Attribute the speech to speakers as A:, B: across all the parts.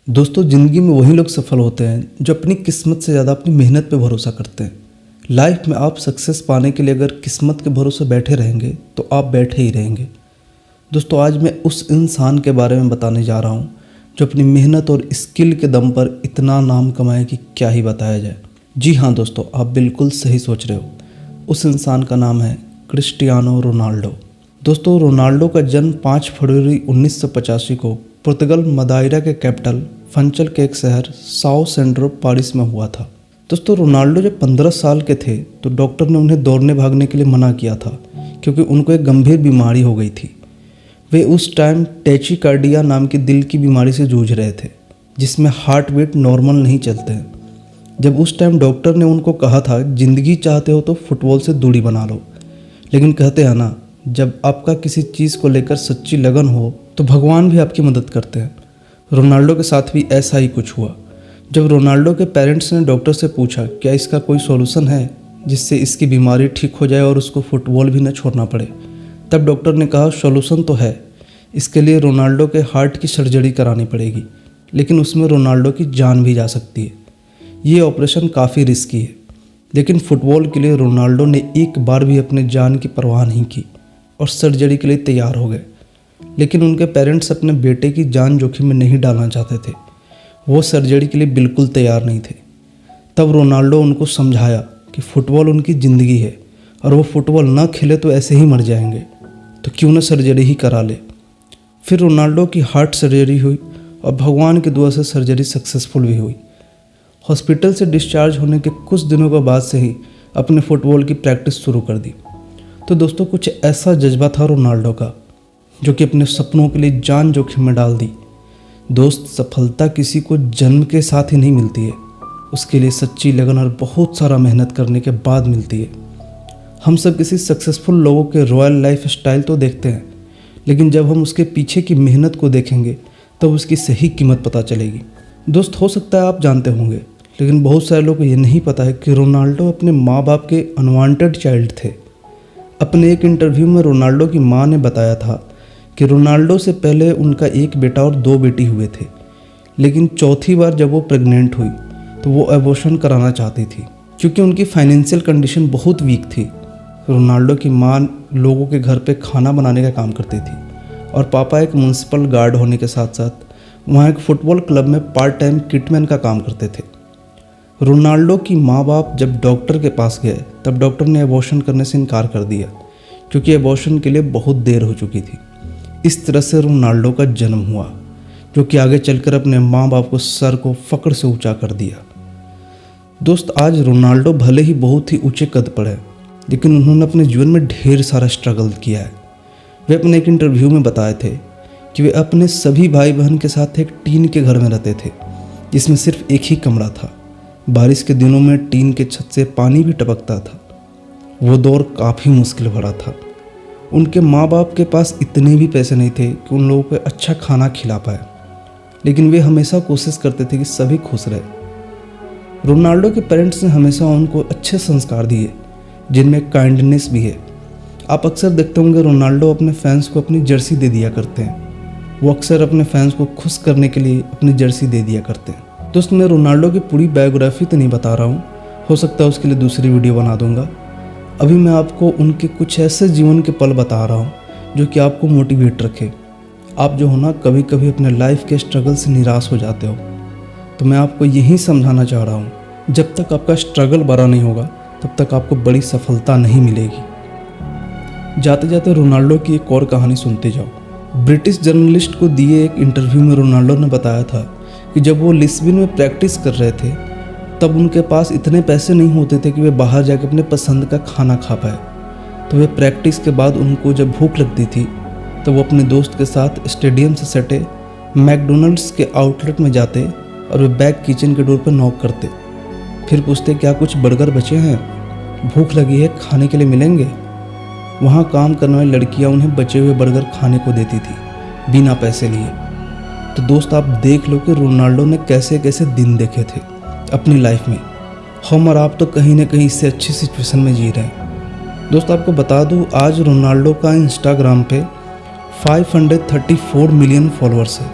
A: दोस्तों, ज़िंदगी में वही लोग सफल होते हैं जो अपनी किस्मत से ज़्यादा अपनी मेहनत पे भरोसा करते हैं। लाइफ में आप सक्सेस पाने के लिए अगर किस्मत के भरोसे बैठे रहेंगे तो आप बैठे ही रहेंगे। दोस्तों, आज मैं उस इंसान के बारे में बताने जा रहा हूँ जो अपनी मेहनत और स्किल के दम पर इतना नाम कमाए कि क्या ही बताया जाए। जी हाँ दोस्तों, आप बिल्कुल सही सोच रहे हो। उस इंसान का नाम है क्रिस्टियानो रोनाल्डो। दोस्तों, रोनाल्डो का जन्म 5 फरवरी 1985 को पुर्तगाल मदाइरा के कैपिटल फंचल के एक शहर साओ सेंट्रो पेरिस में हुआ था। दोस्तों, रोनाल्डो जब 15 साल के थे तो डॉक्टर ने उन्हें दौड़ने भागने के लिए मना किया था क्योंकि उनको एक गंभीर बीमारी हो गई थी। वे उस टाइम टैचिकार्डिया नाम की दिल की बीमारी से जूझ रहे थे जिसमें हार्ट बीट नॉर्मल नहीं चलते हैं। जब उस टाइम डॉक्टर ने उनको कहा था ज़िंदगी चाहते हो तो फुटबॉल से दूरी बना लो, लेकिन कहते हैं ना, जब आपका किसी चीज़ को लेकर सच्ची लगन हो तो भगवान भी आपकी मदद करते हैं। रोनाल्डो के साथ भी ऐसा ही कुछ हुआ। जब रोनाल्डो के पेरेंट्स ने डॉक्टर से पूछा क्या इसका कोई सॉल्यूशन है जिससे इसकी बीमारी ठीक हो जाए और उसको फुटबॉल भी न छोड़ना पड़े, तब डॉक्टर ने कहा सॉल्यूशन तो है, इसके लिए रोनाल्डो के हार्ट की सर्जरी करानी पड़ेगी, लेकिन उसमें रोनाल्डो की जान भी जा सकती है। ये ऑपरेशन काफ़ी रिस्की है, लेकिन फुटबॉल के लिए रोनाल्डो ने एक बार भी अपने जान की परवाह नहीं की और सर्जरी के लिए तैयार हो गए। लेकिन उनके पेरेंट्स अपने बेटे की जान जोखिम में नहीं डालना चाहते थे। वो सर्जरी के लिए बिल्कुल तैयार नहीं थे। तब रोनाल्डो उनको समझाया कि फ़ुटबॉल उनकी ज़िंदगी है और वो फुटबॉल ना खेले तो ऐसे ही मर जाएंगे, तो क्यों ना सर्जरी ही करा ले। फिर रोनाल्डो की हार्ट सर्जरी हुई और भगवान की दुआ से सर्जरी सक्सेसफुल भी हुई। हॉस्पिटल से डिस्चार्ज होने के कुछ दिनों के बाद से ही अपने फुटबॉल की प्रैक्टिस शुरू कर दी। तो दोस्तों, कुछ ऐसा जज्बा था रोनाल्डो का जो कि अपने सपनों के लिए जान जोखिम में डाल दी। दोस्त, सफलता किसी को जन्म के साथ ही नहीं मिलती है, उसके लिए सच्ची लगन और बहुत सारा मेहनत करने के बाद मिलती है। हम सब किसी सक्सेसफुल लोगों के रॉयल लाइफ स्टाइल तो देखते हैं, लेकिन जब हम उसके पीछे की मेहनत को देखेंगे तब उसकी सही कीमत पता चलेगी। दोस्त, हो सकता है आप जानते होंगे, लेकिन बहुत सारे लोगों को ये नहीं पता है कि रोनाल्डो अपने माँ बाप के अनवांटेड चाइल्ड थे। अपने एक इंटरव्यू में रोनाल्डो की माँ ने बताया था कि रोनाल्डो से पहले उनका एक बेटा और 2 बेटी हुए थे, लेकिन चौथी बार जब वो प्रेग्नेंट हुई तो वो एबॉर्शन कराना चाहती थी क्योंकि उनकी फाइनेंशियल कंडीशन बहुत वीक थी। रोनाल्डो की माँ लोगों के घर पे खाना बनाने का काम करती थी और पापा एक म्युनिसिपल गार्ड होने के साथ साथ वहाँ एक फुटबॉल क्लब में पार्ट टाइम किटमैन का काम करते थे। रोनाल्डो की माँ बाप जब डॉक्टर के पास गए तब डॉक्टर ने एबॉर्शन करने से इनकार कर दिया क्योंकि एबॉर्शन के लिए बहुत देर हो चुकी थी। इस तरह से रोनाल्डो का जन्म हुआ, जो कि आगे चलकर अपने माँ बाप को सर को फक्र से ऊंचा कर दिया। दोस्त, आज रोनाल्डो भले ही बहुत ही ऊंचे कद पर है, लेकिन उन्होंने अपने जीवन में ढेर सारा स्ट्रगल किया है। वे अपने एक इंटरव्यू में बताए थे कि वे अपने सभी भाई बहन के साथ एक टीन के घर में रहते थे जिसमें सिर्फ एक ही कमरा था। बारिश के दिनों में टीन के छत से पानी भी टपकता था। वो दौर काफ़ी मुश्किल भरा था। उनके माँ बाप के पास इतने भी पैसे नहीं थे कि उन लोगों को अच्छा खाना खिला पाए, लेकिन वे हमेशा कोशिश करते थे कि सभी खुश रहे। रोनाल्डो के पेरेंट्स ने हमेशा उनको अच्छे संस्कार दिए जिनमें काइंडनेस भी है। आप अक्सर देखते होंगे रोनाल्डो अपने फैंस को अपनी जर्सी दे दिया करते हैं। वो अक्सर अपने फैंस को खुश करने के लिए अपनी जर्सी दे दिया करते हैं। दोस्त, मैं रोनाल्डो की पूरी बायोग्राफी तो नहीं बता रहा हूँ, हो सकता है उसके लिए दूसरी वीडियो बना दूंगा। अभी मैं आपको उनके कुछ ऐसे जीवन के पल बता रहा हूँ जो कि आपको मोटिवेट रखे। आप जो हो ना, कभी कभी अपने लाइफ के स्ट्रगल से निराश हो जाते हो, तो मैं आपको यही समझाना चाह रहा हूँ, जब तक आपका स्ट्रगल बड़ा नहीं होगा तब तक आपको बड़ी सफलता नहीं मिलेगी। जाते जाते रोनाल्डो की एक और कहानी सुनते जाओ। ब्रिटिश जर्नलिस्ट को दिए एक इंटरव्यू में रोनाल्डो ने बताया था कि जब वो लिस्बन में प्रैक्टिस कर रहे थे तब उनके पास इतने पैसे नहीं होते थे कि वे बाहर जाकर अपने पसंद का खाना खा पाए। तो वे प्रैक्टिस के बाद उनको जब भूख लगती थी तो वो अपने दोस्त के साथ स्टेडियम से सटे मैकडोनल्ड्स के आउटलेट में जाते और वे बैक किचन के डोर पर नॉक करते। फिर पूछते क्या कुछ बर्गर बचे हैं, भूख लगी है, खाने के लिए मिलेंगे। वहाँ काम करने वाली लड़कियाँ उन्हें बचे हुए बर्गर खाने को देती थी बिना पैसे लिए। तो दोस्त, आप देख लो कि रोनाल्डो ने कैसे कैसे दिन देखे थे अपनी लाइफ में। हम और आप तो कहीं ना कहीं इससे अच्छी सिचुएशन में जी रहे हैं। दोस्त, आपको बता दूं, आज रोनाल्डो का इंस्टाग्राम पे 534 मिलियन फॉलोअर्स है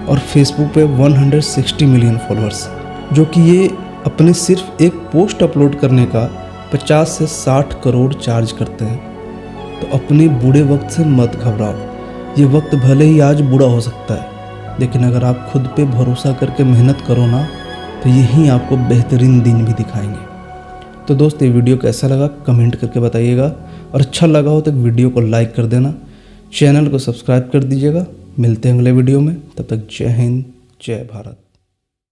A: और फेसबुक पे 160 मिलियन फॉलोअर्स, जो कि ये अपने सिर्फ एक पोस्ट अपलोड करने का 50 से 60 करोड़ चार्ज करते हैं। तो अपने बुरे वक्त से मत घबराओ। ये वक्त भले ही आज बुरा हो सकता है, लेकिन अगर आप खुद पे भरोसा करके मेहनत करो ना, तो यही आपको बेहतरीन दिन भी दिखाएंगे। तो दोस्त, ये वीडियो कैसा लगा कमेंट करके बताइएगा, और अच्छा लगा हो तो वीडियो को लाइक कर देना, चैनल को सब्सक्राइब कर दीजिएगा। मिलते हैं अगले वीडियो में, तब तक जय हिंद, जय भारत।